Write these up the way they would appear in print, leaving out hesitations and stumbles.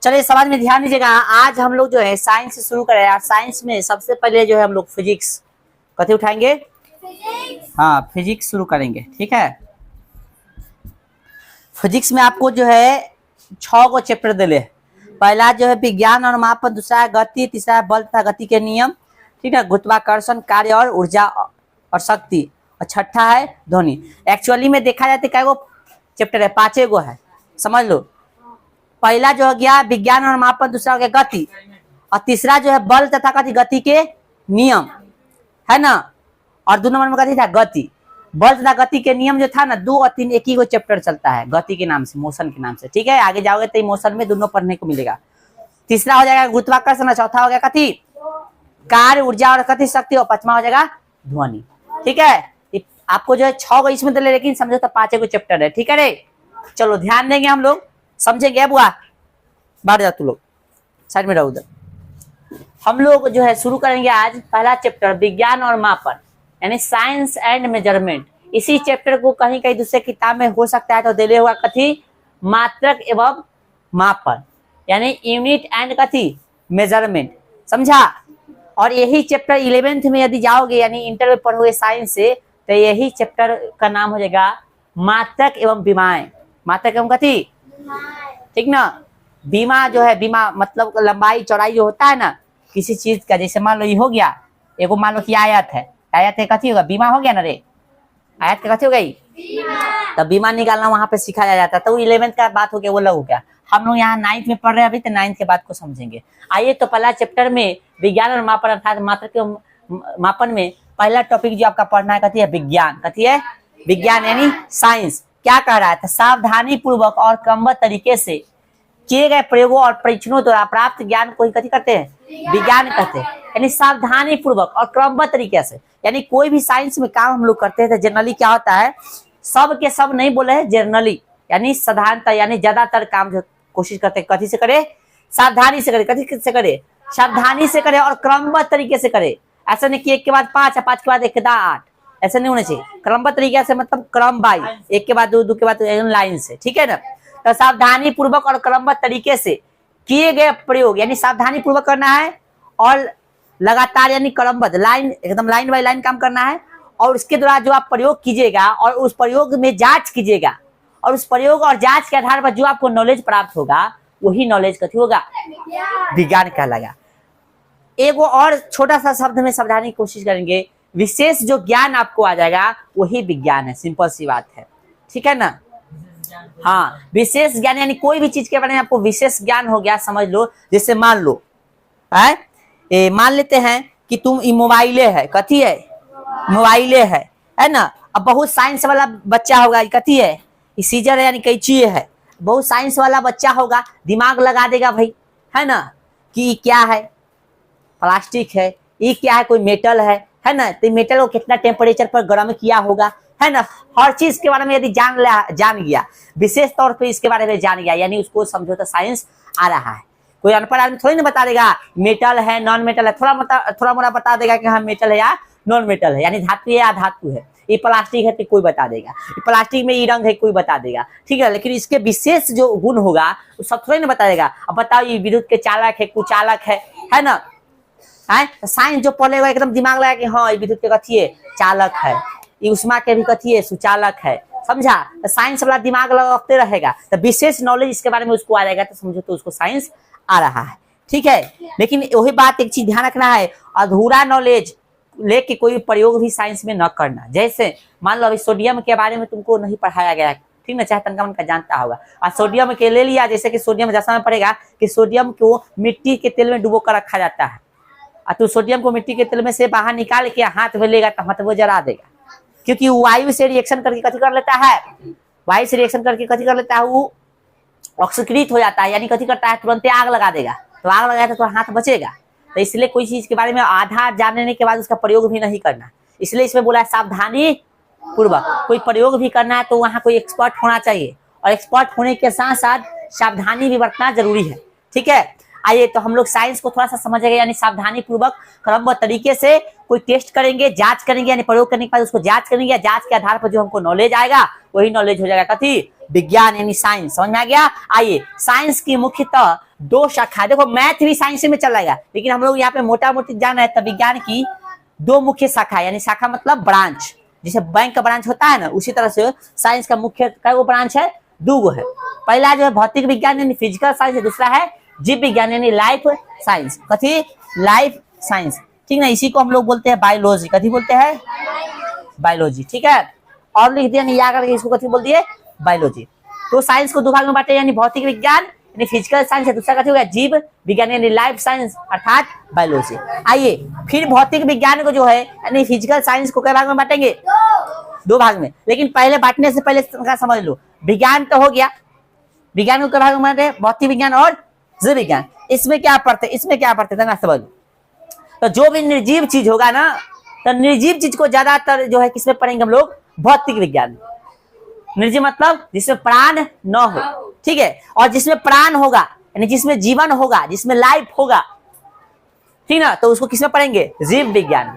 चलिए समाज में ध्यान दीजिएगा। आज हम लोग जो है साइंस से शुरू करें। साइंस में सबसे पहले जो है हम लोग फिजिक्स कथी उठाएंगे? हाँ, फिजिक्स शुरू करेंगे। ठीक है, फिजिक्स में आपको जो है 6 को चैप्टर दिले। पहला जो है विज्ञान और मापन, दूसरा है गति, तीसरा है बल तथा गति के नियम, ठीक है, गुरुत्वाकर्षण, कार्य और ऊर्जा और शक्ति, और छठा है ध्वनि। एक्चुअली में देखा जाए तो क्या वो चैप्टर है? 5 गो है, समझ लो। पहला जो हो गया विज्ञान और मापन, दूसरा हो गया गति, और तीसरा जो है बल तथा गति के नियम, है ना। और 2 नंबर में कथी था? गति। बल तथा गति के नियम जो था ना, 2 और 3 एक ही को चैप्टर चलता है गति के नाम से, मोशन के नाम से। ठीक है, आगे जाओगे तो मोशन में दोनों पढ़ने को मिलेगा। तीसरा हो जाएगा गुरुत्वाकर्षण, चौथा हो गया कथी? कार्य, ऊर्जा और कथी? शक्ति, और 5वां हो जाएगा ध्वनि। ठीक है, आपको जो है 6 को इसमें दिले, लेकिन समझो तो 5 को चैप्टर है। ठीक है रे, चलो ध्यान देंगे हम लोग, समझेंगे। बुआ बाहर जा, तू लोग साइड में रहो उधर। हम लोग जो है शुरू करेंगे आज पहला चैप्टर विज्ञान और मापन, यानी साइंस एंड मेजरमेंट। इसी चैप्टर को कहीं कहीं दूसरे किताब में हो सकता है तो दिले हुआ कथी? मात्रक एवं मापन, यानी यूनिट एंड कथी? मेजरमेंट, समझा। और यही चैप्टर 11th में यदि जाओगे, यानी इंटर में पढ़ोगे साइंस से, तो यही चैप्टर का नाम हो जाएगा मात्रक एवं बीमाएं। मात्रक एवं कथी? ठीक ना। बीमा जो है, बीमा मतलब लंबाई चौड़ाई जो होता है ना किसी चीज का, जैसे मान लो ये हो गया एगो, मान लो कि आयत है, आयत है कथी होगा? बीमा हो गया ना रे। आयत का कथी हो गई? तब बीमा निकालना वहां पे सिखाया जाता है। तो 11th का बात हो गया, वो लग हो गया। हम लोग यहाँ 9th में पढ़ रहे हैं अभी, तो 9th के बात को समझेंगे। आइए तो पहला चैप्टर में विज्ञान और मापन अर्थात मात्रक के मापन में पहला टॉपिक जो आपका पढ़ना है कथी है? विज्ञान। कथी है? विज्ञान यानी साइंस। क्या कह रहा है? तो सावधानी पूर्वक और क्रमबद्ध तरीके से किए गए प्रयोगों और परीक्षणों द्वारा प्राप्त ज्ञान को ही कथी कहते हैं? विज्ञान कहते हैं। यानी सावधानी पूर्वक और क्रमबद्ध तरीके से, यानी कोई भी साइंस में काम हम लोग करते हैं तो जनरली क्या होता है, सब के सब नहीं बोले हैं, जनरली यानी साधारणतः, यानी ज्यादातर काम जो कोशिश करते हैं कथी से करे? सावधानी से करे। कथी से करे? सावधानी से करे और क्रमबद्ध तरीके से करे। ऐसा नहीं कि 1 के बाद 5 या 5 के बाद 1 के बाद 8, ऐसा नहीं होना चाहिए। क्रमबद्ध तरीके से मतलब क्रम बाई, 1 के बाद 2, 2 के बाद लाइन से। ठीक है ना। तो सावधानी पूर्वक और क्रमबद्ध तरीके से किए गए प्रयोग, यानी सावधानी पूर्वक करना है और लगातार यानी क्रमबद्ध, लाइन एकदम लाइन बाय लाइन काम करना है। और उसके द्वारा जो आप प्रयोग कीजिएगा और उस प्रयोग में जांच कीजिएगा, और उस प्रयोग और जांच के आधार पर जो आपको नॉलेज प्राप्त होगा वही नॉलेज कथी होगा? विज्ञान कहलाएगा। एक और छोटा सा शब्द में समझाने की कोशिश करेंगे, विशेष जो ज्ञान आपको आ जाएगा वही विज्ञान है। सिंपल सी बात है, ठीक है ना। हाँ, विशेष ज्ञान यानी कोई भी चीज के बारे में आपको विशेष ज्ञान हो गया, समझ लो। जैसे मान लो मान लेते हैं कि तुम मोबाइले है, कथी है? मोबाइले है ना। अब बहुत साइंस वाला बच्चा होगा, कथी है? सीजर है यानी कैंची है। बहुत साइंस वाला बच्चा होगा, दिमाग लगा देगा भाई, है ना, कि क्या है? प्लास्टिक है। ये क्या है? कोई मेटल है ना। तो मेटल को कितना टेम्परेचर पर गर्म किया होगा, है ना। हर चीज के बारे में यदि जान गया, विशेष तौर पे इसके बारे में जान गया, यानी उसको समझो तो साइंस आ रहा है। कोई अनपढ़ आदमी थोड़ी ना बता देगा मेटल है नॉन मेटल है, थोड़ा मोड़ा बता देगा कि हाँ मेटल है या नॉन मेटल है, यानी धातु है या अधातु है। ये प्लास्टिक है तो कोई बता देगा, प्लास्टिक में ये रंग है कोई बता देगा, ठीक है। लेकिन इसके विशेष जो गुण होगा वो सब थोड़ी ना बता देगा। अब बताओ ये विद्युत के चालक है, कुचालक है ना। साइंस जो पढ़ेगा एकदम दिमाग लगा कि हाँ ये विद्युत के कथी है? चालक है। ये उष्मा के भी कथी है? सुचालक है, समझा। तो साइंस वाला दिमाग लगाते रहेगा तो विशेष नॉलेज इसके बारे में उसको आ जाएगा, तो समझो तो उसको साइंस आ रहा है, ठीक है। लेकिन वही बात, एक चीज ध्यान रखना है, अधूरा नॉलेज लेके कोई प्रयोग भी साइंस में न करना। जैसे मान लो अभी सोडियम के बारे में तुमको नहीं पढ़ाया गया, ठीक ना, चाहे तनका मनका जानता होगा। और सोडियम के ले लिया, जैसे कि सोडियम जैसा में पड़ेगा कि सोडियम को मिट्टी के तेल में डुबो कर रखा जाता है, और तू सोडियम को मिट्टी के तेल में से बाहर निकाल के हाथ में लेगा तो हाथ वो जला देगा, क्योंकि वायु से रिएक्शन करके कथी कर लेता है? वायु से रिएक्शन करके कथी कर लेता है? वो ऑक्सीकृत हो जाता है, यानी कथी करता है? तुरंत आग लगा देगा। तो आग लगाया तो हाथ बचेगा। तो इसलिए कोई चीज के बारे में आधा जानने के बाद उसका प्रयोग भी नहीं करना। इसलिए इसमें बोला है सावधानी पूर्वक कोई प्रयोग भी करना है तो वहां कोई एक्सपर्ट होना चाहिए, और एक्सपर्ट होने के साथ साथ सावधानी भी बरतना जरूरी है, ठीक है। आइए तो हम लोग साइंस को थोड़ा सा समझेंगे, यानी सावधानी पूर्वक क्रमबद्ध तरीके से कोई टेस्ट करेंगे, जांच करेंगे, यानी प्रयोग करने के बाद उसको जांच करेंगे। जांच के आधार पर जो हमको नॉलेज आएगा वही नॉलेज हो जाएगा कथी? विज्ञान यानी साइंस। समझ में आ गया। आइए, साइंस की मुख्यतः दो शाखा, देखो मैथ भी साइंस में चलाएगा, लेकिन हम लोग यहाँ पे मोटा मोटी जान रहे हैं विज्ञान की दो मुख्य शाखा, यानी शाखा मतलब ब्रांच, जैसे बैंक का ब्रांच होता है ना, उसी तरह से साइंस का मुख्य कई वो ब्रांच है, दो है। पहला जो है भौतिक विज्ञान यानी फिजिकल साइंस, दूसरा है जीव विज्ञान यानी लाइफ साइंस। कथी? लाइफ साइंस, ठीक ना। इसी को हम लोग बोलते हैं बायोलॉजी। कथी बोलते हैं? बायोलॉजी, ठीक है। और लिख दिया नहीं याद करके, इसको कथी बोल दिए? बायोलॉजी। तो साइंस को दो भाग में बांटे, यानी भौतिक विज्ञान यानी फिजिकल साइंस है, दूसरा कथी हो गया? जीव विज्ञान यानी लाइफ साइंस अर्थात बायोलॉजी। आइए फिर भौतिक विज्ञान को जो है यानी फिजिकल साइंस को कई भाग में बांटेंगे? दो भाग में। लेकिन पहले बांटने से पहले समझ लो, विज्ञान तो हो गया, विज्ञान को कई भाग में बांटे? भौतिक विज्ञान और जीव विज्ञान। इसमें क्या पढ़ते? इसमें क्या पढ़ते थे ना, समझ लो। तो जो भी निर्जीव चीज होगा ना, तो निर्जीव चीज को ज्यादातर जो है किसमें पढ़ेंगे हम लोग? भौतिक विज्ञान। निर्जीव मतलब जिसमें प्राण न हो, ठीक है। और जिसमें प्राण होगा यानी जिसमें जीवन होगा, जिसमें लाइफ होगा, ठीक ना, तो उसको किसमें पढ़ेंगे? जीव विज्ञान।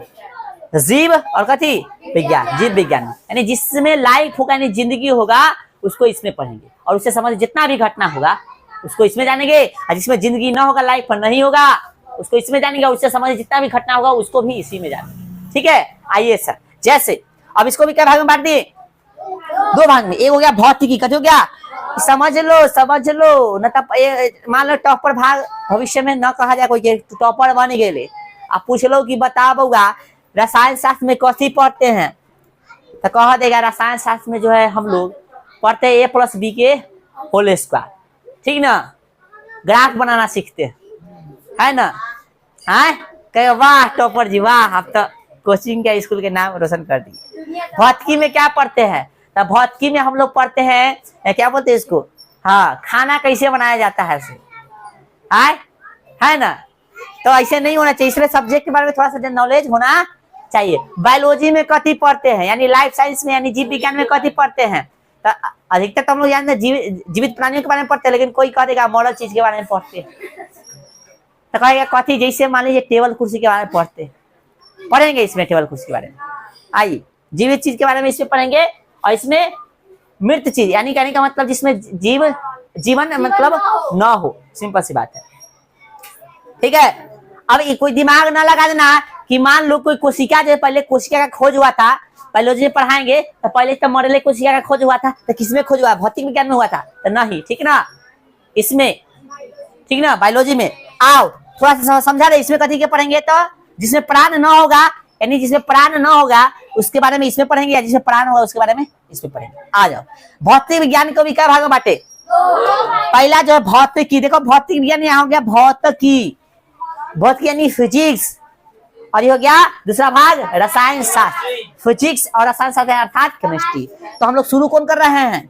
जीव और कथी? विज्ञान, जीव विज्ञान यानी जिसमें लाइफ होगा यानी जिंदगी होगा, उसको इसमें पढ़ेंगे। और उससे संबंधित जितना भी घटना होगा उसको इसमें जानेंगे। और जिसमें जिंदगी ना होगा, लाइफ नहीं होगा, उसको इसमें जानेंगे। उससे संबंधित जितना भी घटना होगा उसको भी इसी में जानेंगे, ठीक है। आइए सर, जैसे अब इसको भी क्या भाग में बांट दिए? दो भाग में। एक हो गया भौतिकी, कथी हो गया? समझ लो, समझ लो न, तब मान लो टॉपर भाग भविष्य में न कहा जाए कोई टॉपर बन गए, आप पूछ लो कि बता बउआ रसायन शास्त्र में कथी पढ़ते हैं, तो कह देगा रसायन शास्त्र में जो है हम लोग पढ़ते हैं A+B के होल स्क्वायर, ठीक ना। ग्राफ बनाना सीखते है ना। कहे वाह टॉपर जी वाह, आप तो कोचिंग के स्कूल के नाम रोशन कर दिए। भौतिकी में क्या पढ़ते हैं? तो भौतिकी में हम लोग पढ़ते हैं क्या बोलते हैं इसको, हाँ, खाना कैसे बनाया जाता है उसे, है ना। तो ऐसे नहीं होना चाहिए, इसलिए सब्जेक्ट के बारे में थोड़ा सा नॉलेज होना चाहिए। बायोलॉजी में कथी पढ़ते हैं यानी लाइफ साइंस में यानी जीव विज्ञान में कथी पढ़ते हैं? तो अधिकतर तो हम लोग जानते हैं जीवित प्राणियों के बारे में पढ़ते हैं, लेकिन कोई कह देगा मॉडल चीज के बारे में पढ़ते हैं, तो कहेगा कथी? जैसे मान लीजिए टेबल कुर्सी के बारे में पढ़ेंगे इसमें टेबल कुर्सी के बारे में। आइए जीवित चीज के बारे में इसमें पढ़ेंगे, और इसमें मृत चीज यानी कहने का मतलब जिसमें जीवन मतलब न हो, सिंपल सी बात है, ठीक है। अब कोई दिमाग ना लगा देना कि मान लो कोई कोशिका, जो पहले कोशिका का खोज हुआ था, बायोलॉजी में पढ़ाएंगे तो पहले तो मॉडल कोशिका का खोज हुआ था, तो किसमें खोज हुआ? भौतिक विज्ञान में हुआ था, तो नहीं, ठीक ना। इसमें ठीक ना, बायोलॉजी में आओ थोड़ा सा समझा रहे। इसमें कथी के पढ़ेंगे? तो जिसमें प्राण न होगा यानी जिसमें प्राण न होगा उसके बारे में इसमें पढ़ेंगे, या जिसमें प्राण होगा उसके बारे में इसमें पढ़ेंगे। आ जाओ, भौतिक विज्ञान को भी क्या भाग में बांटे? पहला जो है भौतिकी, देखो भौतिक विज्ञान यहाँ हो गया भौतिकी, भौतिकी यानी फिजिक्स, और ये हो गया दूसरा भाग रसायन शास्त्र, फिजिक्स और रसायन शास्त्र अर्थात केमिस्ट्री। तो हम लोग शुरू कौन कर रहे हैं?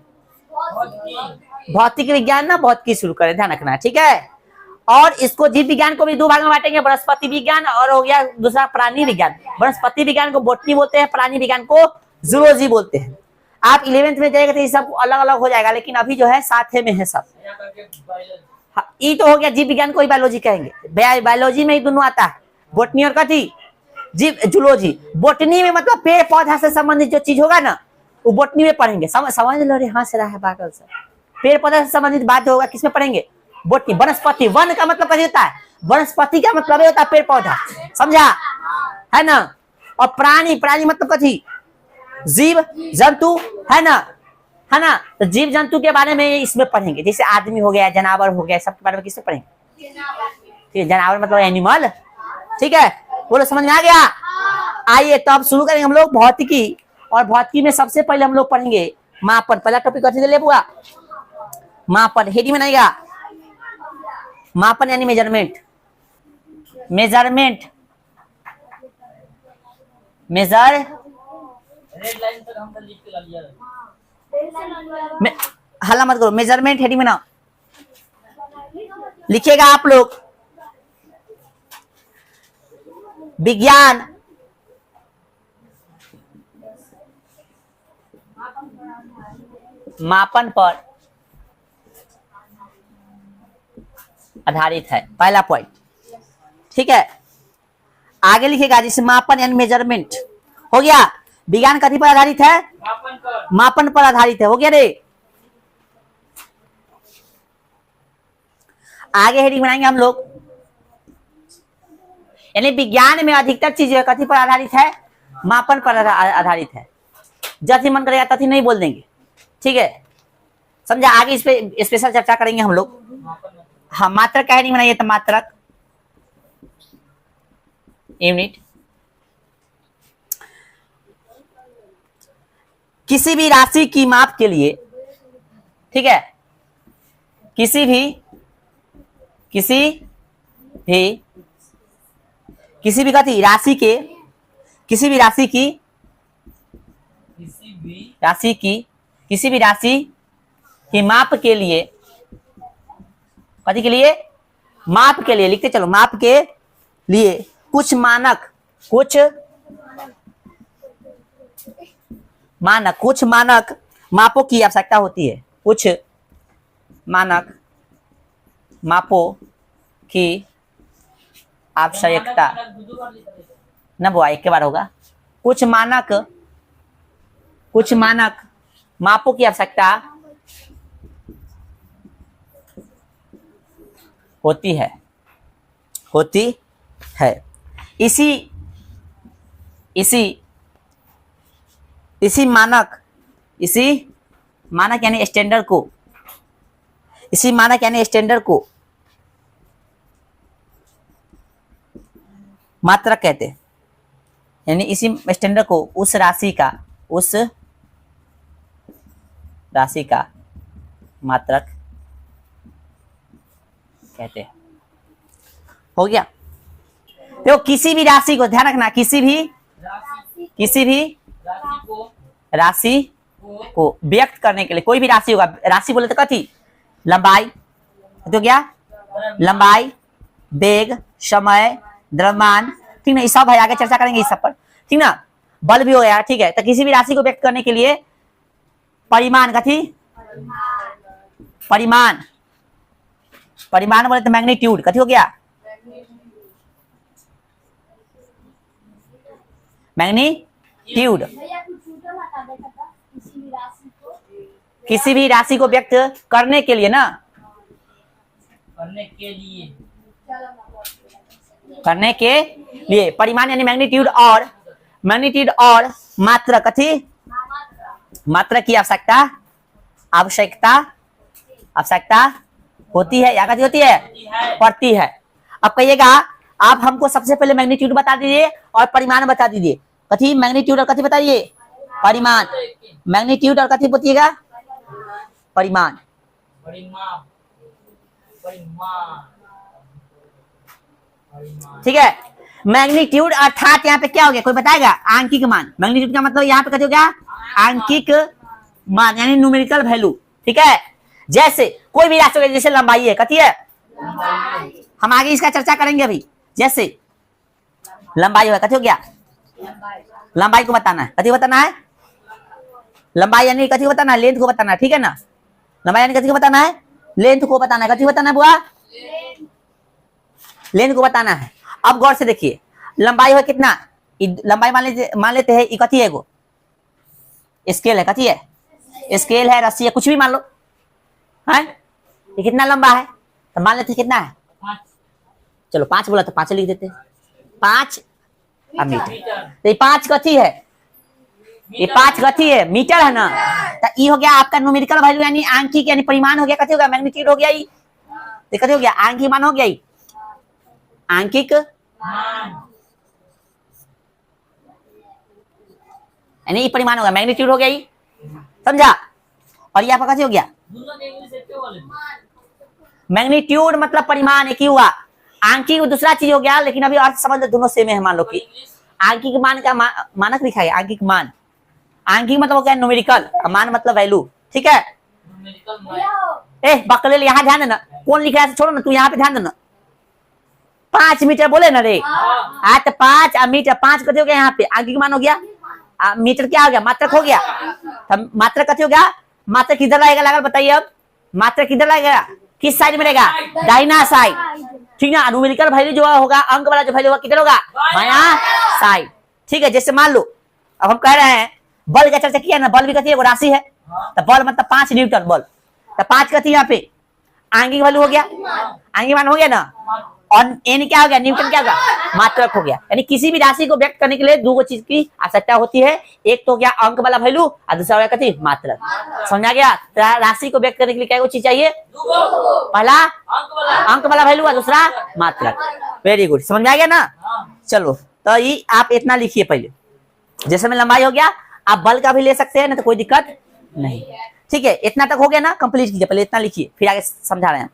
भौतिक विज्ञान ना, भौतिकी शुरू करें, ध्यान रखना, ठीक है। और इसको जीव विज्ञान को भी दो भाग में बांटेंगे, वनस्पति विज्ञान और हो गया दूसरा प्राणी विज्ञान। वनस्पति विज्ञान को बॉटनी बोलते हैं, प्राणी विज्ञान को जूलॉजी बोलते हैं। आप 11th में जाएगा तो ये सब अलग अलग हो जाएगा, लेकिन अभी जो है साथ में है सब। ये तो हो गया जीव विज्ञान को ही बायोलॉजी कहेंगे, बायोलॉजी में ही दोनों आता है, बॉटनी और कथी? जीव जूलॉजी। बॉटनी में मतलब पेड़ पौधा से संबंधित जो चीज होगा ना वो बॉटनी में पढ़ेंगे, समझ लो रे, हाँ से रहा है पागल से। पेड़ पौधा से संबंधित बात होगा किसमें पढ़ेंगे? बॉटनी। वनस्पति, वन का मतलब कथी होता है? वनस्पति का मतलब होता है पेड़ पौधा, समझा है ना। और प्राणी, प्राणी मतलब कथी? जीव जंतु, है ना, है ना। तो जीव जंतु के बारे में इसमें पढ़ेंगे, जैसे आदमी हो गया, जानवर हो गया, सबके बारे में किसमें पढ़ेंगे? ठीक है, जानवर मतलब एनिमल, ठीक है, बोलो समझ में आ गया। आइए तो अब शुरू करेंगे हम लोग भौतिकी, और भौतिकी में सबसे पहले हम लोग पढ़ेंगे मापन। पहला टॉपिक कथी ले बुआ? मापन। हेडी में नहीं गा, मापन यानी मेजरमेंट, मेजरमेंट, मेजर, हल्ला मत करो, मेजरमेंट हेडिंग में ना लिखिएगा आप लोग। विज्ञान, मापन पर आधारित है, पहला पॉइंट, ठीक है। आगे लिखेगा जिसे मापन यानी मेजरमेंट हो गया। विज्ञान कथी पर आधारित है? मापन पर आधारित है, हो गया रे। आगे हेडिंग बनाएंगे हम लोग। यानी विज्ञान में अधिकतर चीजें कथी पर आधारित है? मापन पर आधारित है। जैसे मन करेगा तथी नहीं बोल देंगे, ठीक है, समझा। आगे इस पे स्पेशल चर्चा करेंगे हम लोग। हाँ, मात्रक का हेडिंग बनाइए तो मात्रक, यूनिट। किसी भी राशि की माप के लिए, ठीक है, किसी भी कथी राशि के, किसी भी राशि की माप के लिए, कथी के लिए? माप के लिए, लिखते चलो, माप के लिए कुछ मानक मापों की आवश्यकता होती है। कुछ मानक मापों की आवश्यकता न बुआ, एक के बार होगा। कुछ मानक मापों की आवश्यकता होती है। इसी मानक यानी स्टैंडर्ड को मात्रक कहते हैं। यानी इसी स्टैंडर्ड को उस राशि का मात्रक कहते हैं। हो गया। देखो, किसी भी राशि को ध्यान रखना, किसी भी राशि को व्यक्त करने के लिए, कोई भी राशि होगा, राशि बोले तो कथी? लंबाई, तो क्या? लंबाई, वेग, समय, द्रव्यमान, ठीक ना, ये सब है, आगे चर्चा करेंगे इस सब पर, ठीक ना। बल भी हो गया, ठीक है। तो किसी भी राशि को व्यक्त करने के लिए परिमाण, कथी? परिमाण बोले तो मैग्नीट्यूड, कथी हो गया? मैग्नीट्यूड। किसी भी राशि को व्यक्त करने के लिए ना, करने के लिए परिमाण यानी मैग्नीट्यूड और मात्रा, कथी? मात्रा की आवश्यकता होती है, या कथी होती है? पड़ती है। अब कहिएगा, आप हमको सबसे पहले मैग्नीट्यूड बता दीजिए और परिमाण बता दीजिए। कथी? मैग्नीट्यूड और कथी बताइए? परिमाण। मैग्नीट्यूड और कथी बताइएगा? परिमाण। ठीक है। मैग्नीट्यूड अर्थात यहाँ पे क्या हो गया, कोई बताएगा? आंकिक मान। मैग्नीट्यूड का मतलब यहाँ पे कथी हो गया? आंकिक मान, यानी न्यूमेरिकल वैल्यू, ठीक है। जैसे कोई भी राशि, जैसे लंबाई है, कथी है? हम आगे इसका चर्चा करेंगे अभी। जैसे लंबाई है, कथी हो गया? लंबाई को बताना है, कथी बताना है? लंबाई यानी कथी को बताना है? लेंथ को बताना है, ठीक है ना। लंबाई यानी कथी को बताना है? लेंथ को बताना है। कथी बताना है बुआ? लेंथ को बताना है। अब गौर से देखिए, लंबाई है कितना? लंबाई मान लेते हैं, ये कथी है? वो स्केल है, कथी है? स्केल है, रस्सी है, कुछ भी मान लो, है। ये कितना लंबा है? तो मान लेते कितना है? 5। चलो 5 बोला तो 5 लिख देते, 5 मीटर। तो ये 5 कथी है? ये 5 कथी है? मीटर है ना। तो ये हो गया आपका न्यूमेरिकल वैल्यू, यानी आंकिक यानी परिमाण हो गया। कथी हो गया? मैग्नीट्यूड हो गया। ये कथी हो गया? आंकिक मान हो गया। आंकिक यानी ये परिमाण हो गया, मैग्नीट्यूड हो गया। ये समझा? और ये आपका कथी हो गया? मैग्नीट्यूड मतलब परिमाण, एक ही हुआ। आंकिक दूसरा चीज हो गया, लेकिन अभी अर्थ समझ लो, दोनों सेम है। मान लो कि आंकिक मान का मानक लिखा है, आंकिक मान। आंकिक मतलब हो गया न्यूमेरिकल, मान मतलब वैल्यू, ठीक है। ए बकलेल, यहाँ ध्यान देना, कौन लिख रहा है छोड़ो ना, तू यहाँ पे ध्यान देना। 5 मीटर बोले ना रे, हाँ तो 5 मीटर, 5 कथी हो गया? यहाँ पे आंकिक मान हो गया। मीटर क्या हो गया? मात्रक हो गया। मात्रक कथी हो गया? मात्रक किधर रहेगा? लगा बताइए। अब मात्रक किधर रहेगा? किस साइड में रहेगा? दाहिना साइड, ठीक ना। न्यूमेरिकल वैल्यू जो होगा, अंक वाला जो वैल्यू होगा, किधर होगा? बायां साइड, ठीक है। जैसे मान लो, अब हम कह रहे हैं बल का चर्चा किया ना, बल भी कथी है? वो राशि है। तो बल मतलब 5 न्यूटन बल, तो 5 कथी यहाँ पे? आंगिक वैल्यू हो गया, आंगिक मान हो गया ना, और एन क्या हो गया, न्यूटन क्या होगा, मात्रक हो गया। यानी किसी भी राशि को व्यक्त करने के लिए दो चीज की आवश्यकता होती है, एक तो क्या अंक वाला वैल्यू और दूसरा हो गया मात्रक। समझा गया? राशि को व्यक्त करने के लिए क्या चीज चाहिए, पहला अंक वाला वैल्यू और दूसरा मात्रक। वेरी गुड, समझ में आ गया ना। चलो तो ये आप इतना लिखिए पहले, जैसे में लंबाई हो गया, आप बल का भी ले सकते हैं ना, तो कोई दिक्कत नहीं। ठीक है, इतना तक हो गया ना, कंप्लीट कीजिए, पहले इतना लिखिए फिर आगे समझा रहे हैं।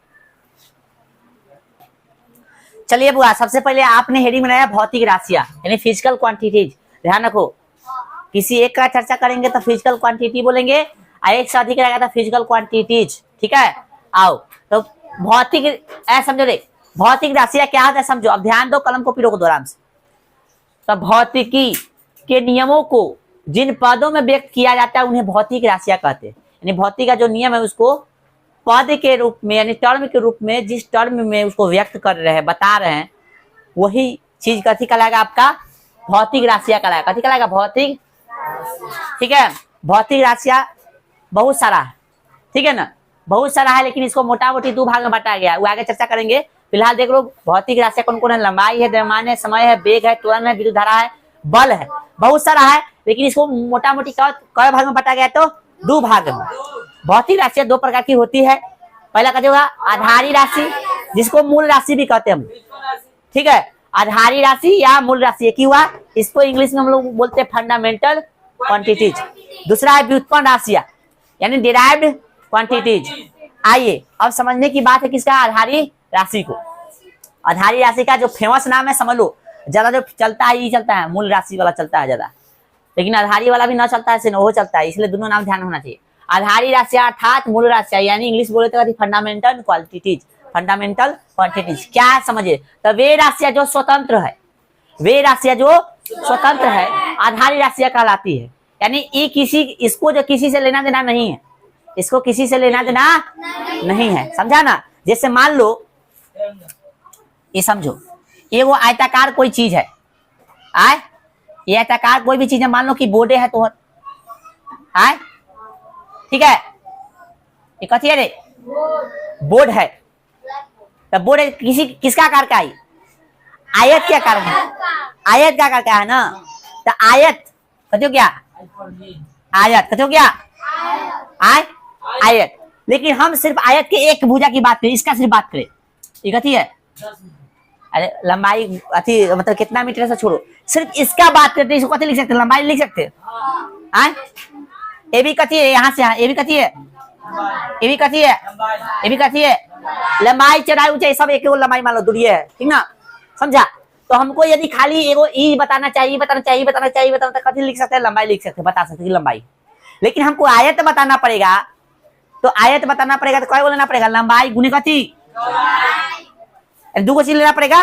चलिए बुआ, सबसे पहले आपने हेडिंग बनाया भौतिक राशियां यानी फिजिकल क्वांटिटीज। ध्यान रखो, किसी एक का चर्चा करेंगे तो फिजिकल क्वांटिटी बोलेंगे, और एक से अधिक रहेगा तो फिजिकल क्वांटिटीज। ठीक है, आओ तो भौतिक ऐसा समझो रे, भौतिक राशियां क्या होता है समझो। अब ध्यान दो, कलम को रोक दो आराम से। तो भौतिकी के नियमों को जिन पदों में व्यक्त किया जाता है उन्हें भौतिक राशियां कहते हैं। यानी भौतिक का जो नियम है उसको पद के रूप में यानी टर्म के रूप में, जिस टर्म में उसको व्यक्त कर रहे हैं, बता रहे हैं, वही चीज कथी कहलाएगा, आपका भौतिक राशियां कहलाएगा। कथी कहलाएगा, भौतिक। ठीक है, भौतिक राशियां बहुत सारा है, ठीक है ना, बहुत सारा है, लेकिन इसको मोटा मोटी दो भाग में बांटा गया है, वो आगे चर्चा करेंगे। फिलहाल देख लो भौतिक राशियां कौन कौन है, लंबाई है, द्रव्यमान है, समय है, वेग है, त्वरण है, विद्युत धारा है, बल है, बहुत सारा है, लेकिन इसको मोटा मोटी कई भाग में बांटा गया, तो दो भाग में। भौतिक राशियां दो प्रकार की होती है। पहला कहते होगा आधारी राशि, जिसको मूल राशि भी कहते हैं हम। ठीक है, आधारी राशि या मूल राशि एक ही हुआ, इसको इंग्लिश में हम लोग बोलते हैं फंडामेंटल क्वांटिटीज। दूसरा है व्युत्पन्न राशियां यानी डिराइव्ड क्वांटिटीज। आइए अब समझने की बात है किसका, आधारी राशि को। आधारी राशि का जो फेमस नाम है समझ लो, ज्यादा जो चलता है ये चलता है, मूल राशि वाला चलता है ज्यादा, लेकिन आधारी वाला भी ना चलता है, वो चलता है, इसलिए दोनों नाम ध्यान होना चाहिए। आधारी राशियां अर्थात मूल राशियां यानी इंग्लिश बोले तो फंडामेंटल क्वांटिटीज। फंडामेंटल क्वांटिटीज क्या है समझिए, तो वे राशियां जो स्वतंत्र है, वे राशियां जो स्वतंत्र है आधारी राशियां कहलाती है। यानी ये इसको जो किसी से लेना देना नहीं है, इसको किसी से लेना देना नहीं है, समझा ना। जैसे मान लो ये समझो, ये वो आयताकार कोई चीज है, ये आयताकार कोई भी चीज है, मान लो कि बोर्डे है तो आय, ठीक है, ये कथी है रे, बोर्ड है, तो बोर्ड किसका आकार का है, आयत के आकार का, आयत का आकार का है ना, तो आयत कथी हो गया, आयत कथी हो गया, आयत। लेकिन हम सिर्फ आयत के एक भुजा की बात करें, इसका सिर्फ बात करें, ये कथी है, अरे लंबाई अथी मतलब कितना मीटर से छोड़ो, सिर्फ इसका बात करते हैं, इसको कथी लिख सकते, लंबाई लिख सकते हैं। ये भी कथी है, यहाँ से यहाँ, ये भी कथी है, ये भी कथी है, ये भी कथी है, लंबाई चौड़ाई ऊंचाई सब एक लंबाई मान लो, दूरी है, ठीक ना, समझा। तो हमको यदि खाली एगो ई बताना चाहिए, बताना चाहिए, बताना चाहिए, बताना, कथी लिख सकते हैं, लंबाई लिख सकते हैं, बता सकते हैं लंबाई। लेकिन हमको आयत बताना पड़ेगा, तो आयत बताना पड़ेगा तो क्या बोलना पड़ेगा, लंबाई गुने कथी, दो चीज लेना पड़ेगा।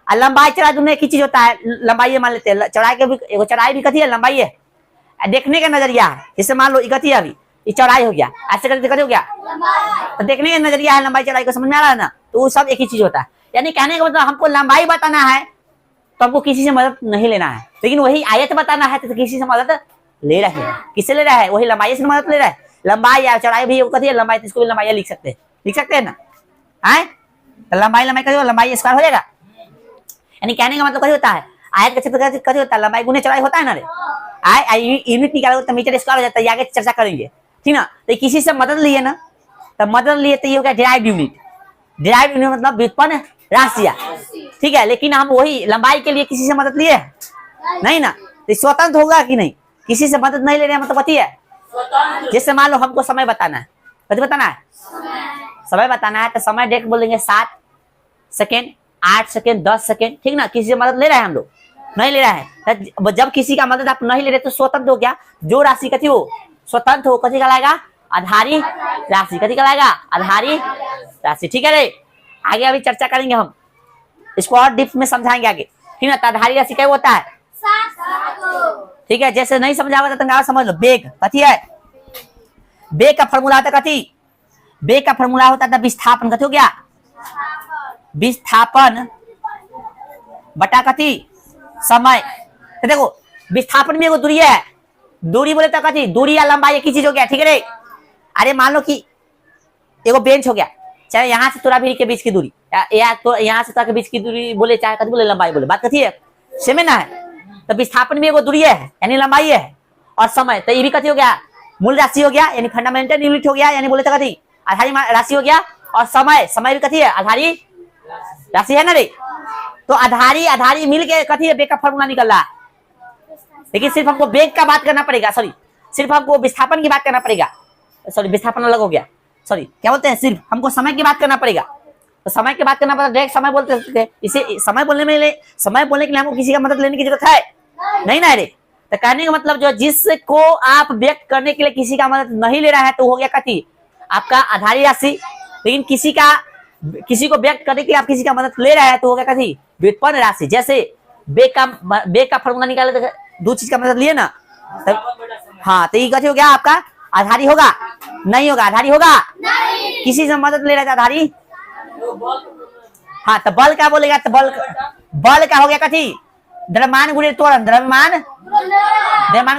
और लंबाई चौड़ाई दोनों एक ही चीज होता है, लंबाई मान लेते हैं, चौड़ाई के भी एगो, चौड़ाई भी कथी है, लंबाई है, देखने का नजरिया है। जैसे मान लो कथी है, अभी ये चौड़ाई हो गया, ऐसे करके कथी हो गया, तो देखने का नजरिया है, लंबाई चौड़ाई को समझ में आ रहा है ना, तो वो सब एक ही चीज होता है। यानी कहने का मतलब हमको लंबाई बताना है तो हमको किसी से मदद नहीं लेना है, लेकिन वही आयत बताना है तो किसी से मदद ले रहे हैं। किससे ले रहा है, वही लंबाई से मदद ले रहा है। लंबाई या चौड़ाई भी कथी है, लंबाई, इसको भी लंबाई लिख सकते हैं, लिख सकते हैं ना, है तो लंबाई लंबाई कथी, लंबाई स्क्वायर हो जाएगा। यानी कहने का मतलब कथी होता है, आयत का क्षेत्र कथी होता है, लंबाई गुने चौड़ाई होता है ना रे, यूनिट निकालोगे तो मीटर स्क्वायर हो जाता है, आगे चर्चा करेंगे, ठीक ना। तो किसी से मदद लिए ना, तो मदद लिए तो ये हो गया डिराइव्ड यूनिट। डिराइव्ड यूनिट मतलब व्युत्पन्न राशियां, ठीक है। लेकिन हम वही लंबाई के लिए किसी से मदद लिए नहीं ना, तो स्वतंत्र होगा कि नहीं, किसी से मदद नहीं ले रहे मतलब कथी है, जैसे मान लो हमको समय बताना है, कथी बताना है, समय बताना है, तो समय डेट बोलेंगे 7 सेकेंड, 8 सेकेंड, 10 सेकेंड, ठीक ना। किसी से मदद ले रहे हैं हम लोग, नहीं ले रहा है। जब किसी का मदद आप नहीं ले रहे तो स्वतंत्र हो गया। जो राशि कथी हो, स्वतंत्र हो, कथी कहलाएगा, आधारी राशि। कथी कहलाएगा, आधारी राशि, ठीक है रे। आगे अभी चर्चा करेंगे हम, इसको और डीप में समझाएंगे आगे, ठीक ना। तो आधारी राशि क्या होता है, ठीक है। जैसे नहीं समझा हुआ तो समझ लो, बेग कथी है, बेग का फॉर्मूला होता है कथी, बेग का फॉर्मूला होता था विस्थापन, कथी हो गया, विस्थापन बटा कथी, समय। तो देखो विस्थापन में एगो दूरी है, दूरी बोले तो कथी, दूरी या लंबाई एक ही चीज हो गया, ठीक है रे। अरे मान लो कि एगो बेंच हो गया, चाहे यहाँ से तोरा भी के बीच की दूरी या तो यहाँ से तोरा के बीच की दूरी बोले, चाहे कथी बोले लंबाई बोले, बात कथी है सेम है ना है। तो विस्थापन भी एगो दूरी है यानी लंबाई है, और समय तो ये भी कथी हो गया मूल राशि हो गया यानी फंडामेंटल यूनिट हो गया, यानी बोले तो कथी आधारी राशि हो गया। और समय समय भी कथी है आधारी राशि है ना रे। तो आधारी आधारी मिल के कथी है बेग का फॉर्मूला निकल रहा है, लेकिन सिर्फ हमको बेग का बात करना पड़ेगा, सॉरी सिर्फ हमको विस्थापन की बात करना पड़ेगा, सॉरी विस्थापन अलग हो गया, सॉरी क्या बोलते हैं, सिर्फ हमको समय की बात करना पड़ेगा। तो समय की बात करना पड़ेगा, डायरेक्ट समय बोलते हैं, इसे समय बोलने के लिए हमको किसी का मदद लेने की जरूरत है नहीं ना रे। तो कहने का मतलब जो जिसको आप व्यक्त करने के लिए किसी का मदद नहीं ले रहा है तो हो गया कथी आपका आधारी राशि, लेकिन किसी को व्यक्त करने के लिए आप किसी का मदद ले रहे हैं तो हो गया कथी व्युत्पन्न राशि। जैसे बेग का फॉर्मूला निकाले तो दो चीज का मदद लिए ना, हाँ तो ये कथी हो गया आपका आधारी होगा नहीं होगा, आधारी होगा नहीं। किसी से मदद ले रहा था आधारी, हाँ तो बल का बोलेगा तो बल का हो गया कथी द्रव्यमान गुणे त्वरण, द्रव्यमान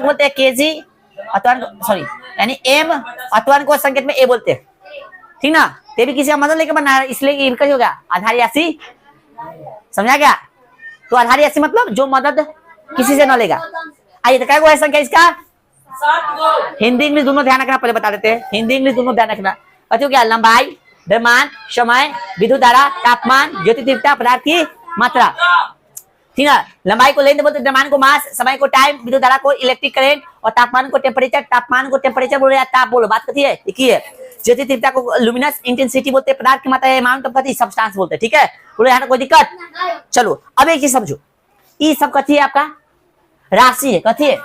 को बोलते हैं केजी, सॉरी यानी एम, त्वरण को संकेत में ए बोलते हैं, ठीक ना। ते भी किसी का मदद लेकर बना है, इसलिए इनका हो गया आधारी राशि, समझा गया। तो आधारी राशि मतलब जो मदद किसी से न लेगा। आइए तो क्या है संख्या इसका, हिंदी इंग्लिश दोनों ध्यान रखना, पहले बता देते हैं हिंदी इंग्लिश दोनों ध्यान रखना। कथी हो गया लंबाई, द्रव्यमान, समय, विद्युत धारा, तापमान, ज्योति तीव्रता, पदार्थ की मात्रा, ठीक है। लंबाई को लेंथ बोलते, द्रव्यमान को मास, समय को टाइम, विद्युत धारा को इलेक्ट्रिक करंट, और तापमान को टेम्परेचर बोलो या ताप बोलो, बात कथी है एक ही है। ज्योति तीव्रता को लुमिनस इंटेंसिटी बोलते हैं, पदार्थ की मात्रा अमाउंट ऑफ कथी सब्सटेंस बोलते हैं, ठीक है। बोलो यहाँ कोई दिक्कत। चलो अब एक चीज समझो, ये सब कथी है आपका राशि है, कथी है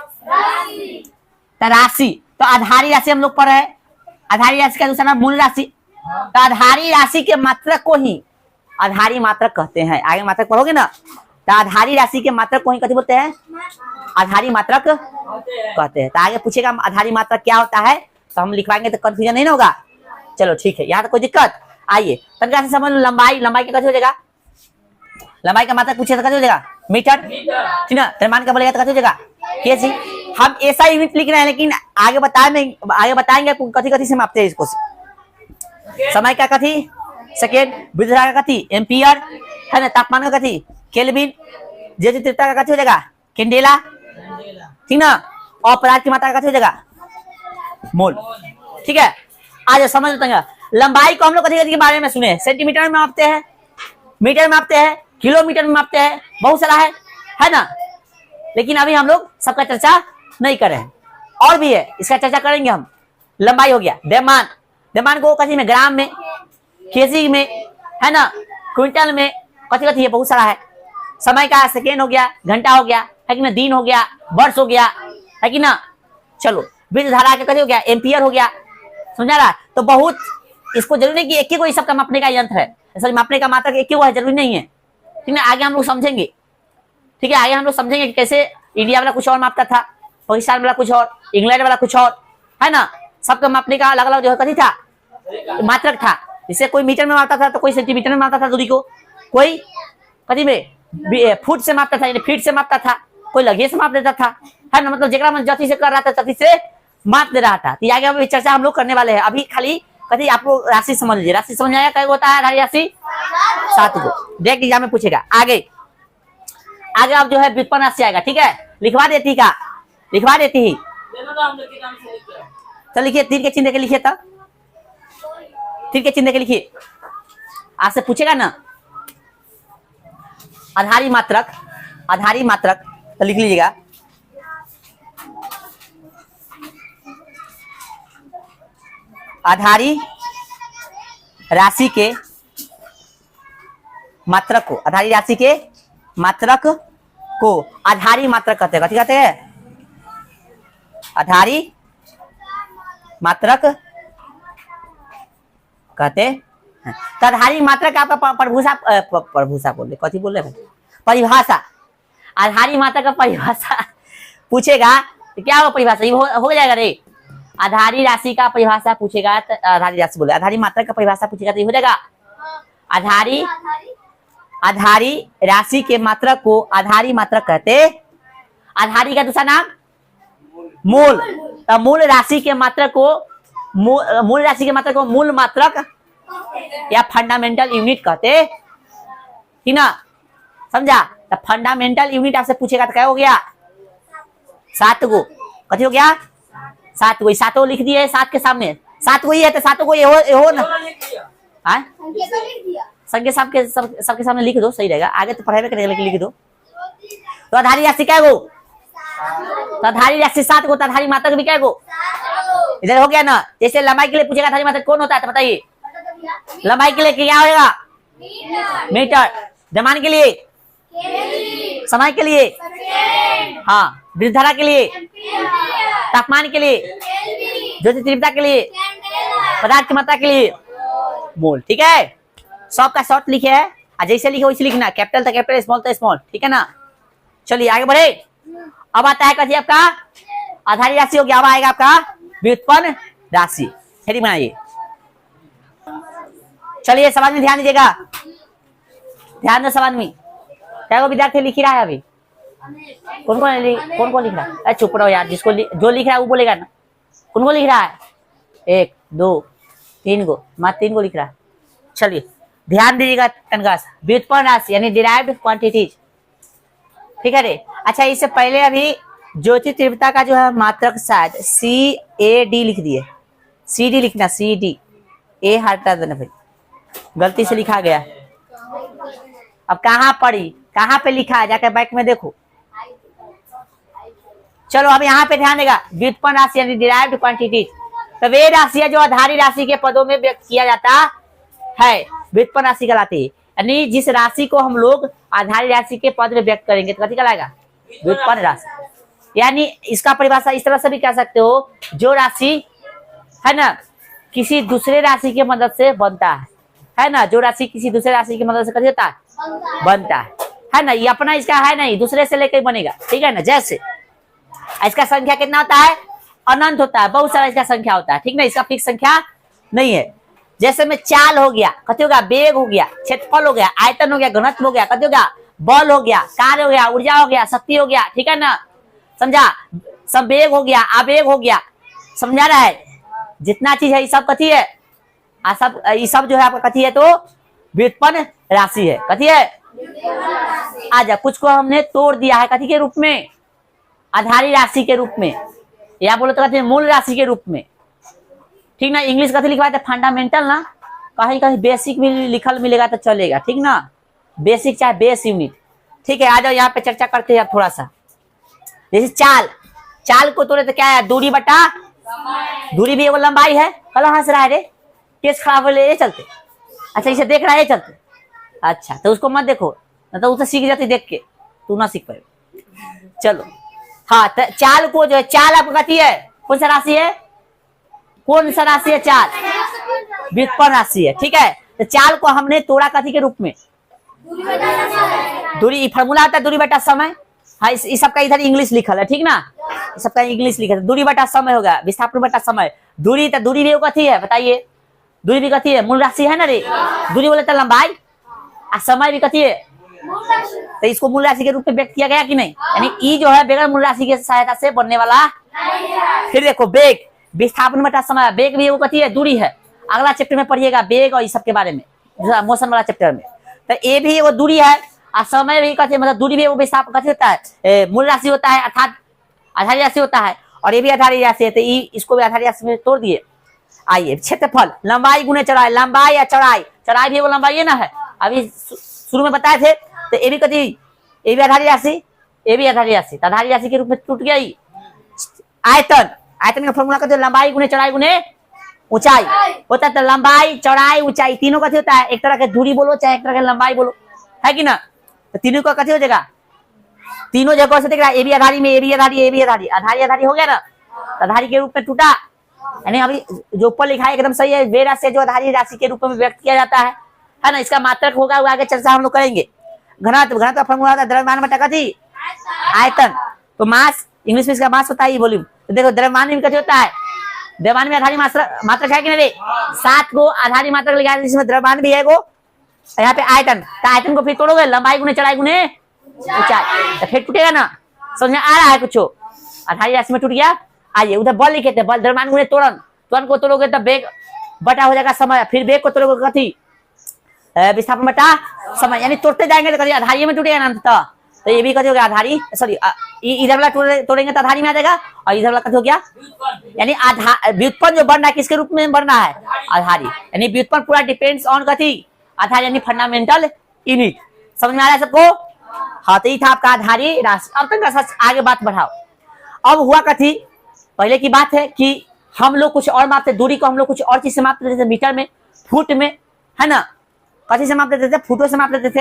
राशि। तो आधारी राशि हम लोग पढ़ रहे हैं, आधारी राशि का दूसरा नाम मूल राशि। तो आधारी राशि के मात्रक को ही आधारी मात्रक कहते हैं, आगे मात्रक पढ़ोगे ना। तो आधारी राशि के मात्रक को ही कथी बोलते हैं आधारी मात्रक कहते हैं। तो आगे पूछेगा आधारी मात्रक क्या होता है तो हम लिखवाएंगे तो कंफ्यूजन नहीं होगा। चलो ठीक है, यहाँ तो कोई दिक्कत। आइए तरीका से समझ लो, लंबाई का कथी हो जाएगा, लंबाई का मात्रक पूछे तो कथी हो जाएगा मीटर, ठीक ना। द्रव्यमान का बोलेगा तो कथी हो जाएगा केजी। हम ऐसा यूनिट लिख रहे हैं लेकिन आगे बताएंगे कथी कथी से मापते हैं इसको। समय का कथी सेकेंड, विद्युत धारा का कथी एम्पियर है ना, तापमान का कथी केल्विन, ज्योति तीव्रता का कथी हो जाएगा कैंडेला, ठीक ना। और पदार्थ की मात्रा का कथी हो जाएगा मोल, ठीक है। आज समझ लेते हैं लंबाई को हम लोग कथी के बारे में सुने, सेंटीमीटर में मापते हैं, मीटर में मापते हैं, किलोमीटर में मापते हैं, बहुत सारा है ना। लेकिन अभी हम लोग सबका चर्चा नहीं कर रहे हैं, और भी है इसका चर्चा करेंगे हम। लंबाई हो गया, द्रव्यमान को कथी में ग्राम में, केजी में है ना, क्विंटल में, कथी है बहुत सारा है। समय का सेकेंड हो गया, घंटा हो गया है कि ना, दिन हो गया, वर्ष हो गया है कि ना। चलो विद्युत धारा का कथी हो गया एम्पियर हो गया, समझा रहा। तो बहुत इसको जरूरी नहीं कि एक ही कोई सबका मापने का यंत्र है, सॉरी मापने का मात्रक एक ही वो है, जरूरी नहीं है, ठीक है। आगे हम लोग समझेंगे, ठीक है, आगे हम लोग समझेंगे कि कैसे इंडिया वाला कुछ और मापता था, पाकिस्तान वाला कुछ और, इंग्लैंड वाला कुछ और, है ना। सबका मापने का अलग अलग जो कथी था मात्रक था। जैसे कोई मीटर में मापता था तो कोई सेंटीमीटर में मापता था दूरी को, कोई कथी में फुट से मापता था यानी फीट से मापता था, कोई लगे से माप देता था, है ना। मतलब जगह मन जति से कर रहा था तति से माप दे रहा था। तो आगे अभी चर्चा हम लोग करने वाले हैं। अभी खाली कथी आप लोग राशि समझ लीजिए, राशि समझ आया क्या होता है आधारी राशि 7 को, डायरेक्ट एग्जाम में पूछेगा। आगे अब जो है व्युत्पन्न राशि आएगा, ठीक है। लिखवा देती ही तो लिखिए, तीर के चिन्ह के लिखिए, तब तीर के चिन्ह के लिखिए, आपसे पूछेगा ना आधारी मात्रक तो लिख लीजिएगा। आधारी राशि के मात्रक को आधारी मात्रक कहते हैं, कथी कहते हैं आधारी मात्रक कहते हैं। तो आधारी मात्रक आपका परिभाषा बोल रहे, कथी बोल रहे भाई, परिभाषा। आधारी मात्रक का परिभाषा पूछेगा तो क्या होगा परिभाषा, ये हो जाएगा रे। आधारी राशि का परिभाषा पूछेगा तो आधारी राशि बोले, आधारी मात्रक का परिभाषा पूछेगा तो ये हो जाएगा आधारी राशि के मात्रक को आधारी मात्रक कहते। आधारी का दूसरा नाम मूल। तो मूल राशि के मात्रक को मूल मात्रक या फंडामेंटल यूनिट कहते, ठीक ना, समझा। तो फंडामेंटल यूनिट आपसे पूछेगा तो क्या हो गया, 7 गो, कथी हो गया 7 गो, 7 लिख दिए 7 के सामने, 7 गो ही है तो 7 को ये हो ना, संख्या सबके सामने लिख दो, सही रहेगा, आगे तो पढ़ाई करने लिख दो। तो आधारी राशि क्या गो, तो आधारी राशि 7 गो, तो आधारी मात्रक भी क्या गो, इधर हो गया ना। जैसे लंबाई के लिए पूछेगा आधारी मात्रक कौन होता है, तो बताइए लंबाई के लिए क्या होगा, मीटर, द्रव्यमान के लिए, समय के लिए, हाँ, विद्युत धारा के लिए, तापमान के लिए, ज्योति तीव्रता के लिए, पदार्थ की मात्रा के लिए मोल, ठीक है। सब का शॉर्ट लिखे है, जैसे लिखे वैसे लिखना, कैपिटल तो कैपिटल, स्मॉल तो स्मॉल, ठीक है ना। चलिए आगे बढ़े। अब आता है कथी आपका आधारी राशि हो गया, अब आएगा आपका व्युत्पन्न राशि, हेडिंग बनाइए। चलिए सवाल में ध्यान दीजिएगा, ध्यान दो सवाल में क्या विद्यार्थी लिख रहा है अभी, कौन कौन लिख रहा है, अरे चुप रहो यार, जिसको जो लिख रहा है वो बोलेगा ना, कौन को लिख रहा है, 1 2 3 गो, मात्र 3 गो लिख रहा है। चलिए ध्यान दीजिएगा तनगास, व्युत्पन्न राशि यानी डिराइव्ड क्वांटिटीज, ठीक है रे। अच्छा इससे पहले अभी ज्योति तीव्रता का जो है मात्रक शायद CAD लिख दिए, CD लिखना, CD, ए हटा देना भाई, गलती से लिखा गया। अब कहाँ पढ़ी, कहाँ पे लिखा है, जाकर बैक में देखो। चलो अब यहाँ पे ध्यान देगा, व्युत्पन्न राशि यानी डिराइव्ड क्वांटिटीज, तो वे राशि है जो आधारी राशि के पदों में व्यक्त किया जाता है, व्युत्पन्न राशि कहलाती है। यानी जिस राशि को हम लोग आधारी राशि के पद में व्यक्त करेंगे तो कथी कहलाएगा, व्युत्पन्न राशि। यानी इसका परिभाषा इस तरह से भी कह सकते हो, जो राशि है ना किसी दूसरे राशि की मदद से बनता है ना, जो राशि किसी दूसरे राशि की मदद से कथी होता है, बनता है ना, ये अपना इसका है नहीं, दूसरे से लेकर बनेगा, ठीक है ना। जैसे इसका संख्या कितना होता है, अनंत होता है, बहुत सारा इसका संख्या होता है, ठीक ना, इसका फिक्स संख्या नहीं है। जैसे में चाल हो गया, कथी हो गया, वेग हो गया, क्षेत्रफल हो गया, आयतन हो गया, घनत्व हो गया, कथी हो गया, बल हो गया, कार्य हो गया, ऊर्जा हो गया, शक्ति हो गया, ठीक है ना, समझा। संवेग हो गया, आवेग हो गया, समझा रहा है, जितना चीज है ये सब कथी है, ये सब जो है आपका कथी है, तो व्युत्पन्न राशि है, कथी है, आजा कुछ को हमने तोड़ दिया है कथी के रूप में, आधारी राशि के रूप में, या बोलो तो कहते हैं मूल राशि के रूप में, ठीक ना। इंग्लिश कथी लिखवाए थे, फंडामेंटल ना, कहीं कहीं बेसिक भी लिखल मिलेगा तो चलेगा, ठीक ना, बेसिक चाहे बेस यूनिट, ठीक है। आ जाओ यहाँ पे चर्चा करते हैं थोड़ा सा। जैसे चाल को तोड़े तो क्या है, दूरी बटा, दूरी भी वो लंबाई है, कल हंस रहा है रे, केस खराब हो ले चलते, अच्छा इसे देख रहा है चलते, अच्छा तो उसको मत देखो, न तो उसे सीख जाती देख के, तू ना सीख पाए। चलो हाँ, तो चाल को जो है, चाल आपको कहती है कौन सा राशि है, कौन सा राशि है, चाल व्युत्पन्न राशि है, ठीक है। तो चाल को हमने तोड़ा कथी के रूप में, दूरी, फॉर्मूला होता है दूरी बटा समय, हाँ इस सबका इधर इंग्लिश लिखल है, ठीक ना, इस सबका इंग्लिश लिखल है, दूरी बटा समय होगा, विस्थापन बटा समय, दूरी तो दूरी भी कथी है बताइए, दूरी भी कथी है, मूल राशि है ना रे, दूरी बोले तो लंबाई, और समय भी कथी है, तो इसको मूल राशि के रूप में व्यक्त किया गया कि नहीं, यानी ई जो है बगैर मूल राशि की सहायता से बनने वाला। फिर देखो वेग, विस्थापन बटा समय, वेग भी वो कथी है, दूरी है, अगला चैप्टर में पढ़िएगा वेग और इस सब के बारे में, मोशन वाला चैप्टर में। तो ये भी वो दूरी है, और समय भी कथी, मतलब दूरी भी वो विस्थापन कथी होता है, मूल राशि होता है, अर्थात आधारी राशि होता है, और ये भी आधारी राशि है, तो इसको भी आधारी राशि में तोड़ दिए। आइए क्षेत्रफल, लंबाई गुने चौड़ाई, लंबाई या चौड़ाई, चौड़ाई भी वो लंबाई है ना है, अभी शुरू में बताए थे। तो ये भी कथी, ये भी आधारी राशि, ये भी आधारी राशि, तो आधारी राशि के रूप में टूट गया। आयतन, आयतन का फॉर्मूला कहते हैं लंबाई गुने चौड़ाई गुने ऊंचाई होता है, तो लंबाई चौड़ाई ऊंचाई तीनों कथी होता है, एक तरह के दूरी बोलो चाहे एक तरह के लंबाई बोलो, है कि ना, तो तीनों का कथी हो जाएगा, तीनों जगह से देख रहा है, ये भी आधारी में, ये भी आधारी, ये भी आधारी, आधारी आधारी हो गया ना, तो आधारी के रूप में टूटा, यानी अभी जो ऊपर लिखा है एकदम सही है, वे राशि जो आधारी राशि के रूप में व्यक्त किया जाता है ना, इसका मात्रक होगा वो आगे चर्चा हम लोग करेंगे। घनत्व, घनत्व का फॉर्मूला होता है द्रव्यमान बटा कथी, आयतन, तो मास, इंग्लिश में इसका मास होता है, बोली तो देखो द्रव्यमान में कथी होता है, द्रव्यमान में आधारी मात्रक है कि नहीं, 7 गो आधारी मात्रक लिखा है, जिसमें द्रव्यमान भी है गो, यहाँ पे आयतन, तो आयतन को फिर तोड़ोगे, लंबाई गुने चौड़ाई गुने ऊंचाई, तो फिर टूटेगा ना, समझ में आ रहा है कुछ, आधारी राशि में टूट गया। आइए उधर बल लिखे थे, बल द्रव्यमान गुने त्वरण, त्वरण को तोड़ोगे तो वेग, बटा हो जाएगा समय, फिर वेग को तोड़ोगे गति, विस्थापन बटा समय, यानी तोड़ते जाएंगे तो कभी आधारी में टूटेगा ना, तो ये भी कथी हो गया आधारी, सॉरी इधर वाला तोड़ेंगे तो आधारी में आ जाएगा, और इधर वाला कथी हो गया, यानी व्युत्पन्न जो बढ़ रहा है किसके रूप में बढ़ रहा है, आधारी, यानी व्युत्पन्न पूरा डिपेंड्स ऑन कथी, आधारी, यानी फंडामेंटल यूनिट। समझ में आ रहा है सबको? हाँ, तो ये था आपका आधारी राशि। अब तक आगे बात बढ़ाओ। अब हुआ कथी, पहले की बात है कि हम लोग कुछ और मापते, दूरी को हम लोग कुछ और चीज से मापते थे, मीटर में, फुट में, है ना, कथी से माप लेते थे, फुटों से माप लेते थे,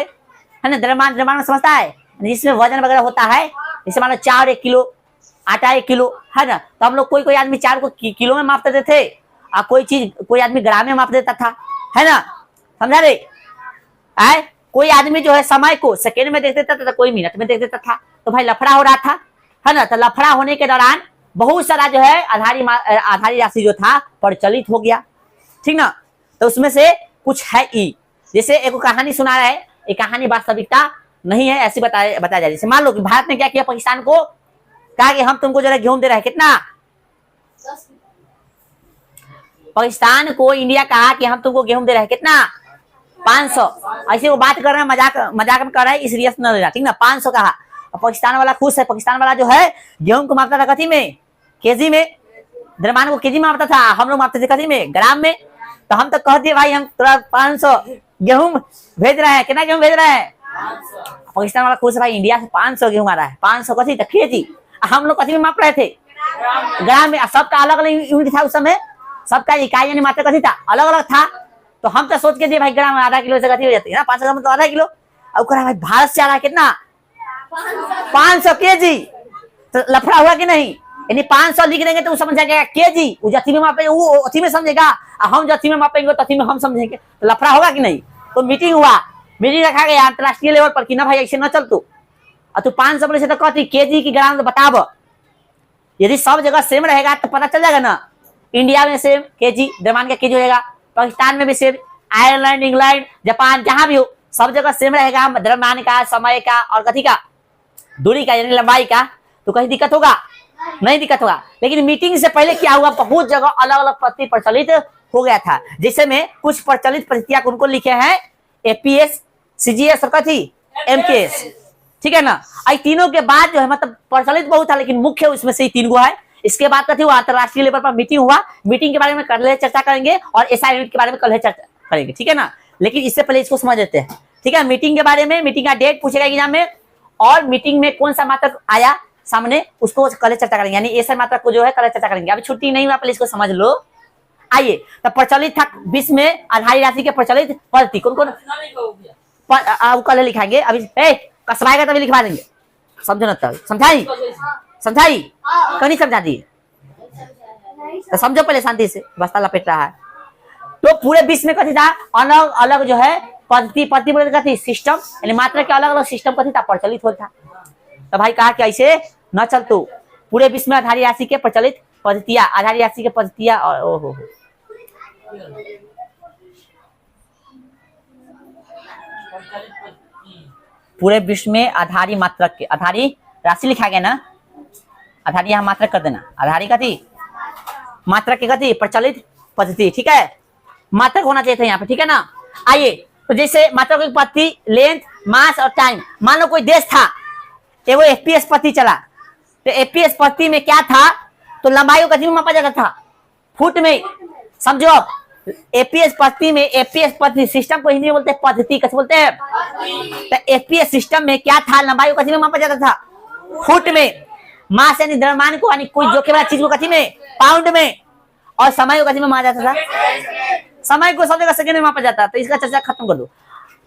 है ना। द्रव्यमान में समझता है, जिसमें वजन वगैरह होता है, जैसे मान लो 4 1 किलो, आटा 1 किलो, है ना, तो हम लोग कोई आदमी 4 को किलो में माप देते थे, और कोई आदमी ग्राम में माप देता था, है ना, समझा रे? कोई आदमी जो है समय को सेकेंड में देख देता था, कोई मिनट में देख देता था, तो भाई लफड़ा हो रहा था, है ना। तो लफड़ा होने के दौरान बहुत सारा जो है आधारी राशि जो था प्रचलित हो गया, ठीक ना। तो उसमें से कुछ है ई, जैसे एक कहानी सुना रहा है, ये कहानी वास्तविकता नहीं है, ऐसी बताया जा रहा है। जैसे मान लो कि भारत ने क्या किया, पाकिस्तान को कहा कि हम तुमको जो है गेहूं दे रहे हैं, कितना, पाकिस्तान को इंडिया कहा कि हम तुमको गेहूं दे रहे हैं, कितना, 500। ऐसे वो बात कर रहे हैं, मजाक में कर रहे हैं, इस सीरियस न लेना, ठीक ना। 500 कहा, और पाकिस्तान वाला खुश है। पाकिस्तान वाला जो है गेहूं को मापता था कथी में, केजी में, द्रव्यमान को केजी में मापता था, हम लोग मापते थे कथी में, ग्राम में। तो हम तो कह दिए भाई हम थोड़ा 500 गेहूं भेज रहे हैं, कितना गेहूं भेज रहे हैं, पाकिस्तान वाला खुश है, भाई इंडिया से 500 गेहूं आ रहा है, 500 कथी था, केजी। हम लोग कथी में माप रहे थे, ग्राम में। सबका अलग अलग यूनिट था उस समय, सबका इकाई यानी मात्रा कथी था, अलग अलग था। तो हम तो सोच के दिए भाई ग्राम में आधा किलो से कथी हो जाती है ना, 500 ग्राम तो आधा किलो। अब कह रहा भाई भारत से आ रहा है कितना, 500 केजी। तो लफड़ा हुआ कि नहीं, यानी 500 लिख देंगे तो वो समझ जाएगा केजी, वो जथी में मापेंगे वो अथी में समझेगा, और हम जथी में मापेंगे तो अथी में हम समझेंगे, तो लफड़ा होगा कि नहीं। तो मीटिंग हुआ, मीटिंग रखा गया अंतरराष्ट्रीय लेवल पर कि ना भाई ऐसे न चल तू, और तू 500 बोले से तो कहती केजी की ग्राम तो बताब। यदि सब जगह सेम रहेगा तो पता चल जाएगा ना, इंडिया में सेम केजी, द्रव्यमान का केजी हो जाएगा, पाकिस्तान में भी सेम, आयरलैंड, इंग्लैंड, जापान, जहां भी हो सब जगह सेम रहेगा, द्रव्यमान का, समय का, और कथी का, दूरी का यानी लंबाई का। तो कहीं दिक्कत होगा, नहीं दिक्कत होगा। लेकिन मीटिंग से पहले क्या हुआ, बहुत जगह अलग अलग पद्धति प्रचलित हो गया था, जिससे में कुछ प्रचलित पद्धतियां उनको लिखे हैं एपीएस, सीजीएस और कथी एमकेएस, ठीक है ना। आई तीनों के बाद जो है मतलब प्रचलित बहुत था, लेकिन मुख्य उसमें से ही 3 गो है। इसके बाद कथी हुआ, अंतरराष्ट्रीय लेवल पर मीटिंग हुआ, मीटिंग के बारे में कल चर्चा करेंगे, और एसआई यूनिट के बारे में कल चर्चा करेंगे, ठीक है ना। लेकिन इससे पहले इसको समझ लेते हैं, ठीक है। मीटिंग के बारे में, मीटिंग का डेट पूछेगा एग्जाम में, और मीटिंग में कौन सा मात्रक आया सामने उसको कल चर्चा करेंगे, यानी ऐसा मात्रक को जो है कल चर्चा करेंगे। अभी छुट्टी नहीं हुआ, पहले इसको समझ लो। आइए, तो प्रचलित था विश्व में आधारी राशि के प्रचलित पद्धति कौन कौन, कल लिखाएंगे, अभी कसवाएगा तभी लिखवा देंगे, समझो ना। तब समझाई कहीं समझा दी, तो समझो पहले शांति से, बस्ता लपेट रहा है। तो पूरे विश्व में कथी था, अलग अलग जो है पद्धति बोले कथी, सिस्टम, यानी मात्रा के अलग अलग सिस्टम कथी था, प्रचलित होता था। तो भाई कहा कि ऐसे न चल तू, पूरे विश्व में आधारी राशि के प्रचलित पद्धतियां, आधारी राशि के पद्धतियां, ओहो पूरे विश्व में आधारी मात्रक के, आधारी राशि लिखा गया ना, आधारी यहाँ मात्रक कर देना, आधारी कथी मात्रक के कथी प्रचलित पद्धति, ठीक है। मात्रक होना चाहिए था यहाँ पे, ठीक है ना। आइए, तो जैसे मात्रक की पद्धति, लेंथ, मास और टाइम। मान लो कोई देश था, वो एफपीएस पद्धति चला, तो एफपीएस पद्धति में क्या था, तो लंबाई को कथी में मापा जाता था, फुट में, समझो। एपीएस पद्धति में, एपीएस पद्धति सिस्टम को हिंदी में बोलते हैं पद्धति, कैसे बोलते हैं, तो एपीएस सिस्टम में क्या था, लंबाई को कथी में मापा जाता था, फुट में। मास यानी द्रव्यमान को, यानी कोई जोखे वाला चीज को कथी में, पाउंड में, और समय को कथी में मापा जाता था, समय को सब जगह सेकंड में मापा जाता है। तो इसका चर्चा खत्म कर दो।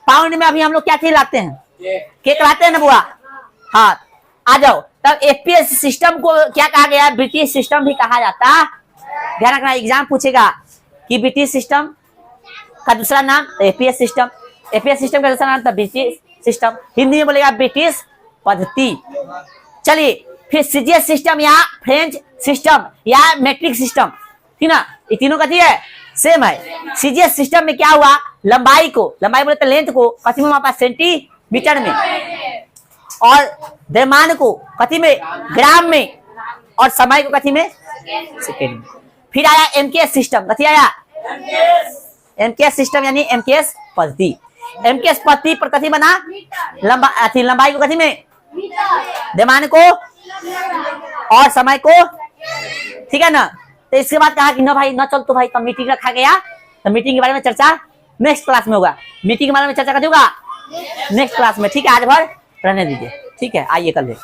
पाउंड में अभी हम लोग क्या चीज लाते हैं, केक लाते हैं ना बुआ, हाँ आ जाओ। तब एपीएस सिस्टम को क्या कहा गया, ब्रिटिश सिस्टम भी कहा जाता। ध्यान रखना, एग्जाम पूछेगा कि ब्रिटिश सिस्टम का दूसरा नाम एपीएस सिस्टम, एपीएस सिस्टम का दूसरा नाम था ब्रिटिश सिस्टम, हिंदी में बोलेगा ब्रिटिश पद्धति। चलिए, फिर सीजीएस सिस्टम या फ्रेंच सिस्टम या मैट्रिक सिस्टम, ठीक ना, ये तीनों कथी है, सेम है। सीजीएस सिस्टम में क्या हुआ, लंबाई को, लंबाई बोले तो लेंथ को कथी में मापा, सेंटीमीटर में, और द्रव्यमान को कथी में, ग्राम में, और समय को कथी में, सेकेंड में। फिर आया एमकेएस सिस्टम, कथी आया, एमकेएस सिस्टम यानी एमकेएस पद्धति। एमकेएस पद्धति पर कथी बना लंबाई को कथी में द्रव्यमान को और समय को, ठीक है ना। तो इसके बाद कहा कि ना भाई ना चल तो भाई, तब मीटिंग रखा गया, तो मीटिंग के बारे में चर्चा नेक्स्ट क्लास में होगा। मीटिंग के बारे में चर्चा कभी होगा नेक्स्ट क्लास में, ठीक है। आज भर रहने दीजिए, ठीक है, आइए कल